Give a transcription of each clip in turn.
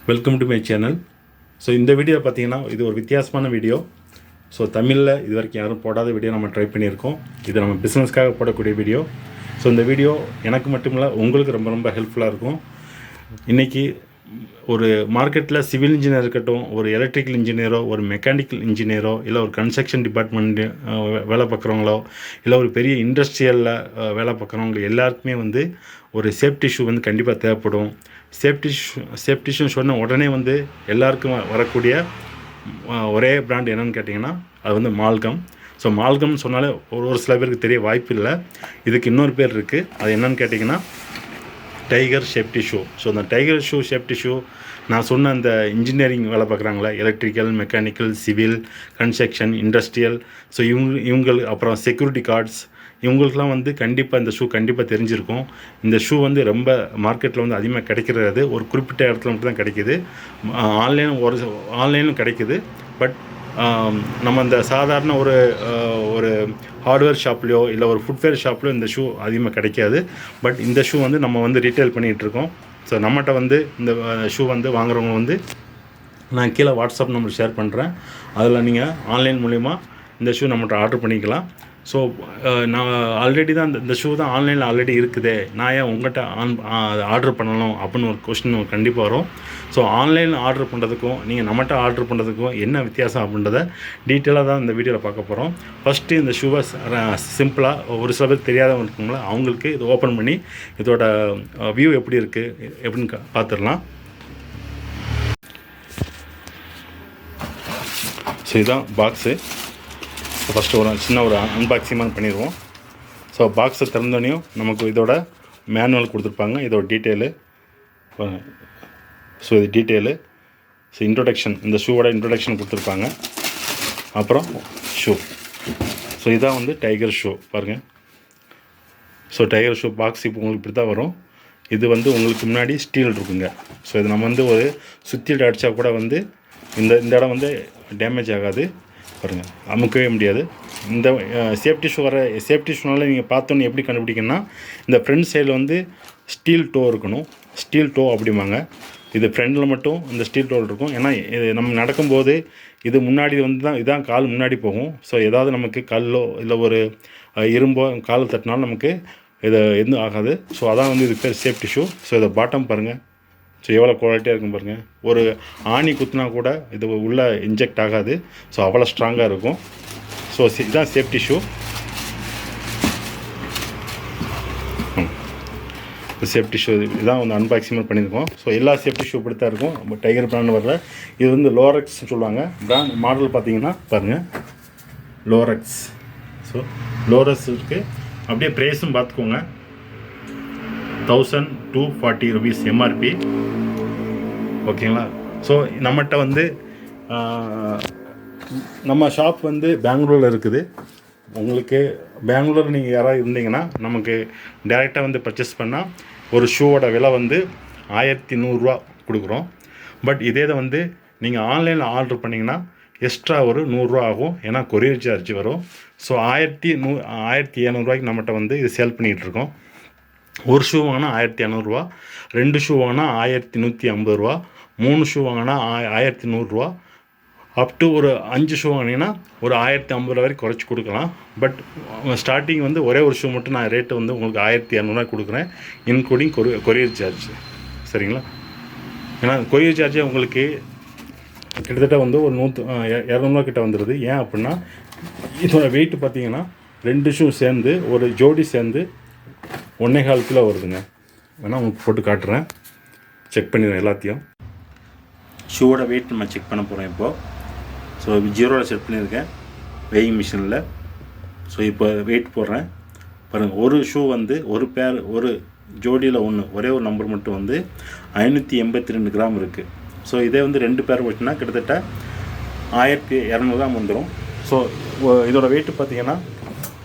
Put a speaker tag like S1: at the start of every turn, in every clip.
S1: Welcome to my channel. So இந்த video பார்த்தீங்கன்னா இது ஒரு வித்தியாசமான வீடியோ. ஸோ தமிழில் இது வரைக்கும் யாரும் போடாத வீடியோ நம்ம ட்ரை பண்ணியிருக்கோம். இது நம்ம பிஸ்னஸ்க்காக போடக்கூடிய வீடியோ. ஸோ இந்த வீடியோ எனக்கு மட்டும் இல்லை, உங்களுக்கு ரொம்ப ரொம்ப ஹெல்ப்ஃபுல்லாக இருக்கும். இன்றைக்கி ஒரு மார்க்கெட்டில் சிவில் இன்ஜினியர் இருக்கட்டும், ஒரு எலக்ட்ரிக்கல் இன்ஜினியரோ, ஒரு மெக்கானிக்கல் இன்ஜினியரோ, இல்லை ஒரு கன்ஸ்ட்ரக்ஷன் டிபார்ட்மெண்ட்டு வேலை பார்க்குறவங்களோ, இல்லை ஒரு பெரிய இண்டஸ்ட்ரியலில் வேலை பார்க்குறவங்க எல்லாருக்குமே வந்து ஒரு சேஃப்டி ஷூ வந்து கண்டிப்பாக தேவைப்படும். சேஃப்டி ஷூ சொன்ன உடனே வந்து எல்லாருக்கும் வரக்கூடிய ஒரே பிராண்ட் என்னென்னு கேட்டிங்கன்னா அது வந்து மால்கம். ஸோ மால்கம்னு சொன்னாலே ஒரு சில பேருக்கு தெரிய வாய்ப்பு இல்லை. இதுக்கு இன்னொரு பேர் இருக்குது. அது என்னென்னு கேட்டிங்கன்னா டைகர் சேஃப்டி ஷூ. ஸோ அந்த டைகர் சேஃப்டி ஷூ நான் சொன்ன அந்த இன்ஜினியரிங் வேலை பார்க்குறாங்களா, electrical, mechanical, civil, construction, industrial, so இவங்களுக்கு அப்புறம் செக்யூரிட்டி கார்ட்ஸ், இவங்களுக்குலாம் வந்து கண்டிப்பாக இந்த ஷூ கண்டிப்பாக தெரிஞ்சிருக்கும். இந்த ஷூ வந்து ரொம்ப மார்க்கெட்டில் வந்து அதிகமாக கிடைக்கிறது ஒரு குறிப்பிட்ட இடத்துல மட்டும் தான் கிடைக்கிது. ஆன்லைனும் கிடைக்கிது. பட் நம்ம இந்த சாதாரண ஒரு ஹார்ட்வேர் ஷாப்லேயோ இல்லை ஒரு ஃபுட்வேர் ஷாப்லேயோ இந்த ஷூ அதிகமாக கிடைக்காது. பட் இந்த ஷூ வந்து நம்ம வந்து ரீட்டைல் பண்ணிகிட்ருக்கோம். ஸோ நம்மகிட்ட வந்து இந்த ஷூ வந்து வாங்குறவங்க வந்து நான் கீழே வாட்ஸ்அப் நம்பர் ஷேர் பண்ணுறேன். அதில் நீங்கள் ஆன்லைன் மூலிமா இந்த ஷூ நம்மகிட்ட ஆர்டர் பண்ணிக்கலாம். ஸோ நான் ஆல்ரெடி தான் இந்த ஷூ தான் ஆன்லைனில் ஆல்ரெடி இருக்குதே, நான் ஏன் உங்கள்கிட்ட ஆர்டர் பண்ணணும் அப்படின்னு ஒரு கொஸ்டின் கண்டிப்பாக வரும். ஸோ ஆன்லைனில் ஆர்டர் பண்ணுறதுக்கும் நீங்கள் நம்மகிட்ட ஆர்டர் பண்ணுறதுக்கும் என்ன வித்தியாசம் அப்படின்றத டீட்டெயிலாக தான் இந்த வீடியோவில் பார்க்க போகிறோம். ஃபஸ்ட்டு இந்த ஷூவை சிம்பிளாக ஒரு சில பேர் தெரியாதவங்க இருக்குங்களா, அவங்களுக்கு இது ஓப்பன் பண்ணி இதோட வியூ எப்படி இருக்குது எப்படின்னு பார்த்துடலாம். ஸோ இதுதான் பாக்ஸு. ஃபஸ்ட்டு ஒரு அன்பாக்சிங் பண்ணிடுவோம். ஸோ பாக்ஸை திறந்தோடனையும் நமக்கு இதோட மேனுவல் கொடுத்துருப்பாங்க, இதோட டீட்டெயிலு. ஸோ இது டீட்டெயிலு. ஸோ இன்ட்ரொடக்ஷன், இந்த ஷூவோட இன்ட்ரொடக்ஷன் கொடுத்துருப்பாங்க. அப்புறம் ஷூ. ஸோ இதான் வந்து டைகர் ஷூ பாருங்கள். ஸோ டைகர் ஷூ பாக்ஸ் இப்போ உங்களுக்கு இப்படி தான் வரும். இது வந்து உங்களுக்கு முன்னாடி ஸ்டீல் இருக்குங்க. ஸோ இது நம்ம வந்து ஒரு சுத்திட்டு அடித்தா கூட வந்து இந்த இடம் வந்து டேமேஜ் ஆகாது பாருங்கள், அமுக்கவே முடியாது. இந்த சேஃப்டி ஷூனால நீங்கள் பார்த்தோன்னே எப்படி கண்டுபிடிக்கணும்னா, இந்த ஃப்ரண்ட் சைடில் வந்து ஸ்டீல் டோ இருக்கணும். ஸ்டீல் டோ அப்படிம்பாங்க. இது ஃப்ரண்டில் மட்டும் இந்த ஸ்டீல் டோ இருக்கும். ஏன்னா இது நம்ம நடக்கும்போது இது முன்னாடி வந்து தான் இதான் கால் முன்னாடி போகும். ஸோ ஏதாவது நமக்கு கல்லோ இல்லை ஒரு இரும்போ கால் தட்டினாலும் நமக்கு இதை எதுவும் ஆகாது. ஸோ அதான் வந்து இது பேர் சேஃப்டி ஷூ. ஸோ இதை பாட்டம் பாருங்கள். ஸோ எவ்வளோ குவாலிட்டியாக இருக்கும் பாருங்கள். ஒரு ஆணி குத்துனா கூட இது உள்ளே இன்ஜெக்ட் ஆகாது. ஸோ அவ்வளோ ஸ்ட்ராங்காக இருக்கும். ஸோ இதுதான் சேஃப்டி ஷூ. சேஃப்டி ஷூ இதுதான் வந்து அன்பாக்சிங் பண்ணியிருக்கோம். ஸோ எல்லா சேஃப்டி ஷூ இப்படி தான் இருக்கும். டைகர் பிராண்ட் வர்ற இது வந்து லோரெக்ஸ்னு சொல்லுவாங்க. பிராண்ட் மாடல் பார்த்தீங்கன்னா பாருங்கள், லோரெக்ஸ். ஸோ லோரெக்ஸ் இருக்குது. அப்படியே ப்ரைஸும் பார்த்துக்கோங்க. 1240 rupees எம்ஆர்பி. ஓகேங்களா. ஸோ நம்மகிட்ட வந்து நம்ம ஷாப் வந்து பெங்களூரில் இருக்குது. உங்களுக்கு பெங்களூரில் நீங்கள் யாராவது இருந்தீங்கன்னா நமக்கு டைரெக்டாக வந்து பர்ச்சேஸ் பண்ணால் ஒரு ஷூவோட விலை வந்து 1100 கொடுக்குறோம். பட் இதே வந்து நீங்கள் ஆன்லைனில் ஆர்டர் பண்ணிங்கன்னா எக்ஸ்ட்ரா ஒரு 100 ஆகும். ஏன்னா கொரியர் சார்ஜ் வரும். ஸோ 1700 நம்மகிட்ட வந்து இது சேல் பண்ணிகிட்ருக்கோம். ஒரு ஷூ வாங்கினா 1200, 2 ஷூ வாங்கினா 1150, 3 ஷூ வாங்கினா 1100, அப் டு ஒரு 5 ஷூ வாங்கினீங்கன்னா ஒரு 1050 வரைக்கும் குறைச்சி கொடுக்கலாம். பட் ஸ்டார்டிங் வந்து ஒரே ஒரு ஷூ மட்டும் நான் ரேட்டு வந்து உங்களுக்கு 1200 கொடுக்குறேன், இன்க்ளூடிங் கொரியர் சார்ஜ். சரிங்களா. ஏன்னா கொரியர் சார்ஜே உங்களுக்கு கிட்டத்தட்ட வந்து ஒரு 200 கிட்ட வந்துடுது. ஏன் அப்படின்னா இதோட வெயிட் பார்த்தீங்கன்னா 2 ஷூ சேர்ந்து ஒரு ஜோடி சேர்ந்து 1.25 கிலோ வருதுங்க. வேணால் உங்களுக்கு போட்டு காட்டுறேன், செக் பண்ணிடுறேன் எல்லாத்தையும். ஷூவோட வெயிட் நம்ம செக் பண்ண போகிறோம் இப்போது. ஸோ 0 செட் பண்ணியிருக்கேன் வெயிங் மிஷினில். ஸோ இப்போ வெயிட் போடுறேன் பாருங்கள். ஒரு ஷூ வந்து ஒரு ஜோடியில் ஒரே ஒரு நம்பர் மட்டும் வந்து 582 கிராம் இருக்குது. ஸோ இதே வந்து 2 பேர் போச்சுன்னா கிட்டத்தட்ட 1200 கிராம் வந்துடும். ஸோ இதோட வெயிட்டு பார்த்திங்கன்னா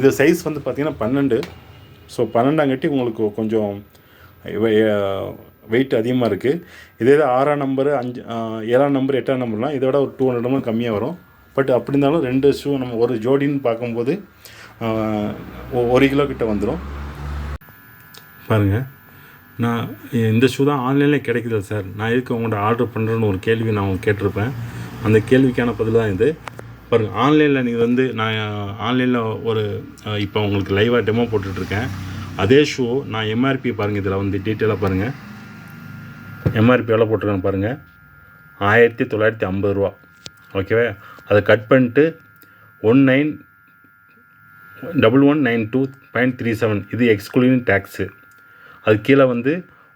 S1: இது சைஸ் வந்து பார்த்திங்கன்னா 12. ஸோ 12 உங்களுக்கு கொஞ்சம் வெயிட் அதிகமாக இருக்குது. இதே 6ஆம் நம்பரு 7ஆம் நம்பர் 8ஆம் நம்பர்லாம் இதோட ஒரு 200 கிராம் கம்மியாக வரும். பட் அப்படி இருந்தாலும் 2 ஷூ நம்ம ஒரு ஜோடின்னு பார்க்கும்போது 1 கிலோ கிட்ட வந்துடும் பாருங்கள். நான் இந்த ஷூ தான் ஆன்லைனில் கிடைக்குது சார், நான் எதுக்கு உங்கள்கிட்ட ஆர்டர் பண்ணுறேன்னு ஒரு கேள்வி நான் கேட்டிருப்பேன். அந்த கேள்விக்கான பதில் தான் இது. பாருங்கள், ஆன்லைனில் நீங்கள் வந்து நான் ஆன்லைனில் ஒரு இப்போ உங்களுக்கு லைவாக டெமோ போட்டுட்ருக்கேன். அதே ஷூ நான் எம்ஆர்பி பாருங்கள், இதில் வந்து டீட்டெயிலாக பாருங்கள். எம்ஆர்பி எவ்வளோ போட்டிருக்கேன்னு பாருங்கள், 1950 ரூபா. ஓகேவா? அதை கட் பண்ணிட்டு 1192.37 இது எக்ஸ்க்ளூடிங் டேக்ஸு. அது கீழே வந்து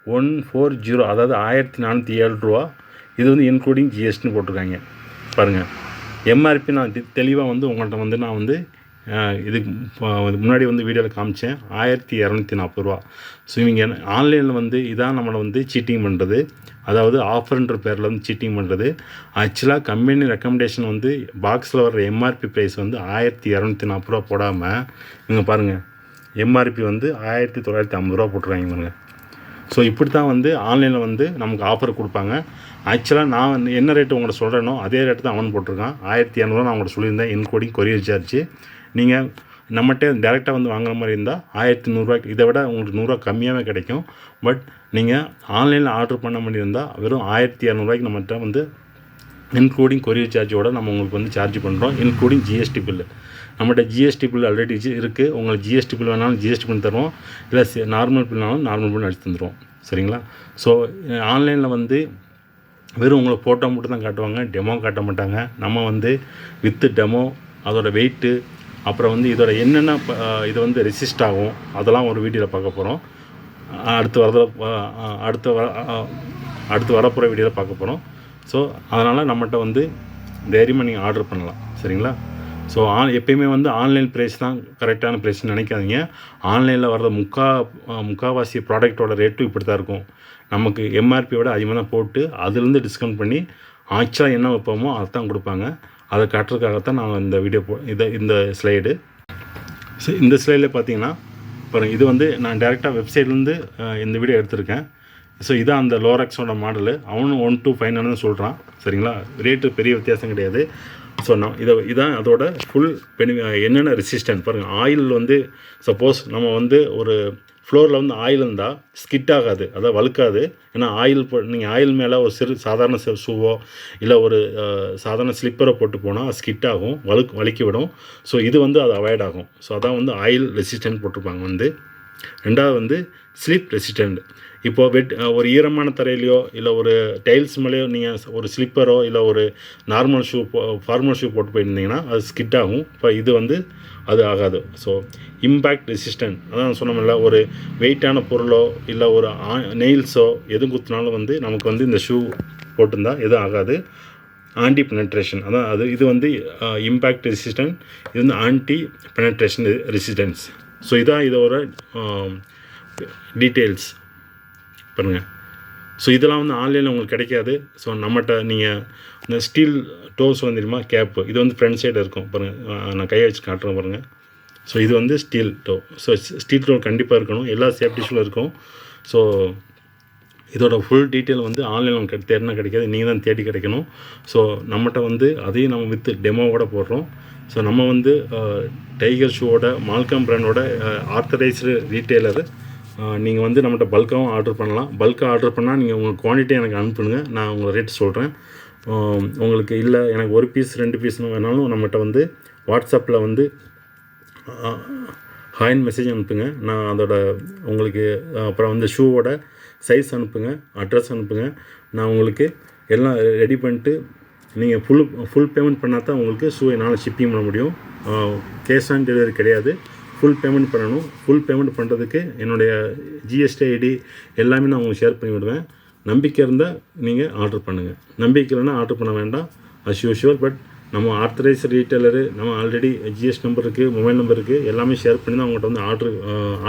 S1: 140, அதாவது 1407 ரூபா. இது வந்து இன்க்ளூடிங் ஜிஎஸ்டின்னு போட்டிருக்காங்க. பாருங்கள், எம்ஆர்பி நான் தெளிவாக வந்து உங்கள்கிட்ட வந்து நான் வந்து இதுக்கு முன்னாடி வந்து வீடியோவில் காமிச்சேன், 1240 ரூபா. ஸோ இவங்க ஆன்லைனில் வந்து இதான் நம்மளை வந்து சீட்டிங் பண்ணுறது, அதாவது ஆஃபர்ன்ற பேரில் வந்து சீட்டிங் பண்ணுறது. ஆக்சுவலாக கம்பெனி ரெக்கமெண்டேஷன் வந்து பாக்ஸில் வர்ற எம்ஆர்பி ப்ரைஸ் வந்து 1240 ரூபா போடாமல் இவங்க பாருங்கள், எம்ஆர்பி வந்து 1950 ரூபா போட்டுருவாங்க பாருங்கள். ஸோ இப்படி தான் வந்து ஆன்லைனில் வந்து நமக்கு ஆஃபர் கொடுப்பாங்க. ஆக்சுவலாக நான் என்ன ரேட்டு உங்கள்கிட்ட சொல்கிறேனோ அதே ரேட்டு தான் அவன் போட்டிருக்கான். 1200 நான் உங்கள்கிட்ட சொல்லியிருந்தேன், இன்க்ளூடிங் கொரியர் சார்ஜ். நீங்கள் நம்மகிட்ட டேரெக்டாக வந்து வாங்குற மாதிரி இருந்தால் 1100 இதை விட உங்களுக்கு 100 கம்மியாகவே கிடைக்கும். பட் நீங்கள் ஆன்லைனில் ஆர்டர் பண்ண மாதிரி இருந்தால் வெறும் 1200 நம்மகிட்ட வந்து இன்க்ளூடிங் கொரியர் சார்ஜோடு நம்ம உங்களுக்கு வந்து சார்ஜ் பண்ணுறோம், இன்க்ளூடிங் ஜிஎஸ்டி பில்லு. நம்மகிட்ட ஜிஎஸ்டி பில் ஆல்ரெடி இருக்குது. உங்களுக்கு ஜிஎஸ்டி பில் வேணாலும் ஜிஎஸ்டி பில் தருவோம், இல்லை நார்மல் பில்னாலும் நார்மல் பில் அடித்து தந்துடுவோம். சரிங்களா? ஸோ ஆன்லைனில் வந்து வெறும் உங்களுக்கு ஃபோட்டோ மட்டும் தான் காட்டுவாங்க, டெமோ காட்ட மாட்டாங்க. நம்ம வந்து வித்து டெமோ, அதோட வெயிட்டு, அப்புறம் வந்து இதோட என்னென்ன இது வந்து ரெசிஸ்ட் ஆகும் அதெல்லாம் ஒரு வீடியோவில் பார்க்க போகிறோம். அடுத்து வரப்போகிற வீடியோவில் பார்க்க போகிறோம். ஸோ அதனால் நம்மகிட்ட வந்து தைரியமாக நீங்கள் ஆர்டர் பண்ணலாம். சரிங்களா? ஸோ எப்பயுமே வந்து ஆன்லைன் ப்ரைஸ் தான் கரெக்டான ப்ரைஸ்ன்னு நினைக்காதீங்க. ஆன்லைனில் வர்ற முக்கால்வாசி ப்ராடக்டோட ரேட்டும் இப்படி தான் இருக்கும். நமக்கு எம்ஆர்பியோட அதிகமாக தான் போட்டு அதுலேருந்து டிஸ்கவுண்ட் பண்ணி ஆக்சுவலாக என்ன வைப்போமோ அதை தான் கொடுப்பாங்க. அதை காட்டுறதுக்காகத்தான் நான் இந்த வீடியோ இந்த ஸ்லைடு. ஸோ இந்த ஸ்லைடில் பார்த்தீங்கன்னா பாருங்கள், இது வந்து நான் டேரெக்டாக வெப்சைட்லேருந்து இந்த வீடியோ எடுத்திருக்கேன். ஸோ இதான் அந்த லோரெக்ஸோட மாடலு. அவனும் 1259 சொல்கிறான். சரிங்களா? ரேட்டு பெரிய வித்தியாசம் கிடையாது. ஸோ இதான் அதோட ஃபுல் என்னென்ன ரெசிஸ்டன்ட் பாருங்கள். ஆயில் வந்து சப்போஸ் நம்ம வந்து ஒரு ஃப்ளோரில் வந்து ஆயில் இருந்தால் ஸ்கிட் ஆகாது, அதாவது வழுக்காது. ஏன்னா நீங்கள் ஆயில் மேலே ஒரு சாதாரண ஷூவோ இல்லை ஒரு சாதாரண ஸ்லிப்பரை போட்டு போனால் ஸ்கிட் ஆகும், வழுக்கி விடும். ஸோ இது வந்து அது அவாய்ட் ஆகும். ஸோ அதான் வந்து ஆயில் ரெசிஸ்டன்ட் போட்டிருப்பாங்க வந்து. ரெண்டாவது வந்து ஸ்லிப் ரெசிஸ்டன்ட். இப்போது ஒரு ஈரமான தரையிலையோ இல்லை ஒரு டைல்ஸ் மேலேயோ நீங்கள் ஒரு ஸ்லிப்பரோ இல்லை ஒரு நார்மல் ஃபார்மல் ஷூ போட்டு போயிருந்தீங்கன்னா அது ஸ்கிட் ஆகும். இப்போ இது வந்து அது ஆகாது. ஸோ இம்பேக்ட் ரெசிஸ்டன்ட், அதான் சொன்னோம்ல, ஒரு வெயிட்டான பொருளோ இல்லை ஒரு நெயில்ஸோ எதுவும் குத்துனாலும் வந்து நமக்கு வந்து இந்த ஷூ போட்டிருந்தால் எதுவும் ஆகாது. ஆன்டி பெனட்ரேஷன், அதான் இது வந்து இம்பேக்ட் ரெசிஸ்டன்ட், இது வந்து ஆன்டி பெனட்ரேஷன் ரெசிஸ்டன்ஸ். ஸோ இதான் இதோட டீட்டெயில்ஸ் பாருங்கள். ஸோ இதெல்லாம் வந்து ஆன்லைனில் உங்களுக்கு கிடைக்காது. ஸோ நம்மகிட்ட நீங்கள் இந்த ஸ்டீல் டோஸ் வந்து தெரியுமா, கேப்பு, இது வந்து ஃப்ரண்ட் சைடு இருக்கும் பாருங்கள். நான் கையை வச்சு காட்டுறேன் பாருங்கள். ஸோ இது வந்து steel to. So steel to கண்டிப்பாக இருக்கணும், எல்லா சேஃப்டிஸும் இருக்கும். ஸோ இதோட ஃபுல் டீட்டெயில் வந்து ஆன்லைனில் உங்களுக்கு தேடினா கிடைக்காது, நீங்கள் தான் தேடி கிடைக்கணும். ஸோ நம்மகிட்ட வந்து அதையும் நம்ம வித்து டெமோவோட போடுறோம். ஸோ நம்ம வந்து டைகர் ஷூவோட மால்கம் பிராண்டோட ஆத்தரைஸ்டு ரீட்டெய்லரு. நீங்கள் வந்து நம்மகிட்ட பல்காகவும் ஆர்டர் பண்ணலாம். பல்காக ஆர்டர் பண்ணால் நீங்கள் உங்கள் குவான்டிட்டி எனக்கு அனுப்புங்க, நான் உங்கள் ரேட் சொல்கிறேன். உங்களுக்கு இல்லை எனக்கு 1 பீஸ் 2 பீஸ்னு வேணாலும் நம்மகிட்ட வந்து வாட்ஸ்அப்பில் வந்து ஹாய்ன்னு மெசேஜ் அனுப்புங்க. நான் அதோட உங்களுக்கு அப்புறம் வந்து ஷூவோட சைஸ் அனுப்புங்க, அட்ரஸ் அனுப்புங்க. நான் உங்களுக்கு எல்லாம் ரெடி பண்ணிட்டு நீங்கள் ஃபுல் பேமெண்ட் பண்ணால் தான் உங்களுக்கு ஷூ என்னால் ஷிப்பிங் பண்ண முடியும். கேஷ் ஆன் டெலிவரி கிடையாது, ஃபுல் பேமெண்ட் பண்ணணும். ஃபுல் பேமெண்ட் பண்ணுறதுக்கு என்னுடைய ஜிஎஸ்டி ஐடி எல்லாமே நான் உங்களுக்கு ஷேர் பண்ணி விடுவேன். நம்பிக்கை இருந்தால் நீங்கள் ஆர்டர் பண்ணுங்கள், நம்பிக்கை இல்லைன்னா ஆர்டர் பண்ண வேண்டாம் அஸ் யூஷுவல். பட் நம்ம ஆத்தரைஸ் ரீட்டெய்லரு, நம்ம ஆல்ரெடி ஜிஎஸ்டி நம்பர் இருக்குது, மொபைல் நம்பர் இருக்குது, எல்லாமே ஷேர் பண்ணி தான் அவங்கள்ட்ட வந்து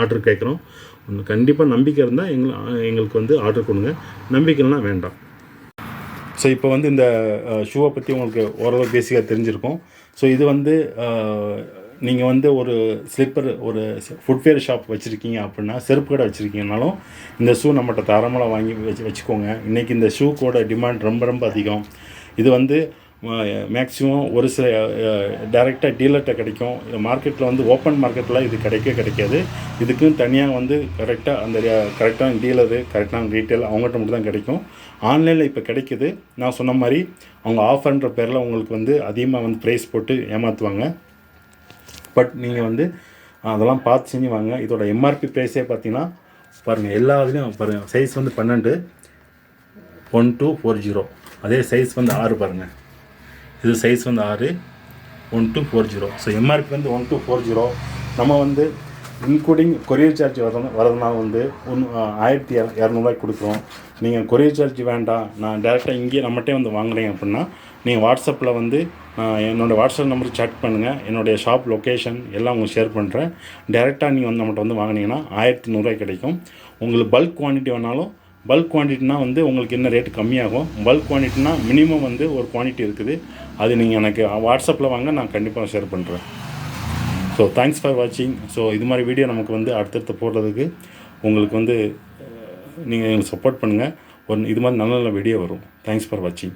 S1: ஆர்டர் கேட்குறோம். கண்டிப்பாக நம்பிக்கை இருந்தால் எங்களுக்கு வந்து ஆர்டர் கொடுங்க, நம்பிக்கைன்னா வேண்டாம். ஸோ இப்போ வந்து இந்த ஷூவை பற்றி உங்களுக்கு ஓரளவு பேசிக்காக தெரிஞ்சிருக்கும். ஸோ இது வந்து நீங்கள் வந்து ஒரு ஸ்லிப்பர், ஒரு ஃபுட்வேர் ஷாப் வச்சுருக்கீங்க அப்படின்னா, செருப்பு கடை வச்சுருக்கீங்கனாலும் இந்த ஷூ நம்மகிட்ட தாராளமாக வாங்கி வச்சுக்கோங்க. இன்றைக்கி இந்த ஷூக்கோட டிமாண்ட் ரொம்ப ரொம்ப அதிகம். இது வந்து மேக்ஸிமம் ஒரு சில டைரெக்டாக டீலர்கிட்ட கிடைக்கும். மார்க்கெட்டில் வந்து ஓப்பன் மார்க்கெட்டில் இது கிடைக்காது. இதுக்குன்னு தனியாக வந்து கரெக்டாக அந்த கரெக்டான டீலரு, கரெக்டான ரீட்டைல் அவங்ககிட்ட மட்டும் தான் கிடைக்கும். ஆன்லைனில் இப்போ கிடைக்கிது. நான் சொன்ன மாதிரி அவங்க ஆஃபர்ன்ற பேரில் உங்களுக்கு வந்து அதிகமாக வந்து ப்ரைஸ் போட்டு ஏமாற்றுவாங்க. பட் நீங்கள் வந்து அதெல்லாம் பார்த்து செஞ்சு வாங்க. இதோட எம்ஆர்பி ப்ரைஸே பார்த்தீங்கன்னா பாருங்கள், எல்லா இதுலேயும் பாருங்கள், சைஸ் வந்து 12 1240. அதே சைஸ் வந்து 6 பாருங்கள், இது சைஸ் வந்து 6 1240. ஸோ எம்ஆர்பி வந்து 1240. நம்ம வந்து இன்க்ளூடிங் கொரியர் சார்ஜ் வரதுனால வந்து 1200 கொடுக்குறோம். நீங்கள் கொரியர் சார்ஜ் வேண்டாம், நான் டேரெக்டாக இங்கேயே நம்மகிட்டே வந்து வாங்குறேன் அப்படின்னா நீங்கள் வாட்ஸ்அப்பில் வந்து என்னோடய வாட்ஸ்அப் நம்பருக்கு சேட் பண்ணுங்கள். என்னுடைய ஷாப் லொக்கேஷன் எல்லாம் உங்களுக்கு ஷேர் பண்ணுறேன். டேரெக்டாக நீங்கள் வந்து நம்மகிட்ட வந்து வாங்கினீங்கன்னா 1100 கிடைக்கும். உங்களுக்கு பல்க் குவான்டிட்டி வேணாலும், பல்க் குவான்டிட்டினா வந்து உங்களுக்கு என்ன ரேட்டு கம்மியாகும். பல்க் குவான்டிட்டினா மினிமம் வந்து ஒரு குவான்டிட்டி இருக்குது. அது நீங்கள் எனக்கு வாட்ஸ்அப்பில் வாங்க, நான் கண்டிப்பாக ஷேர் பண்ணுறேன். ஸோ தேங்க்ஸ் ஃபார் வாட்சிங். ஸோ இது மாதிரி வீடியோ நமக்கு வந்து அடுத்தடுத்து போடுறதுக்கு உங்களுக்கு வந்து நீங்கள் எங்களுக்கு சப்போர்ட் பண்ணுங்கள். இது மாதிரி நல்ல நல்ல வீடியோ வரும். தேங்க்ஸ் ஃபார் வாட்சிங்.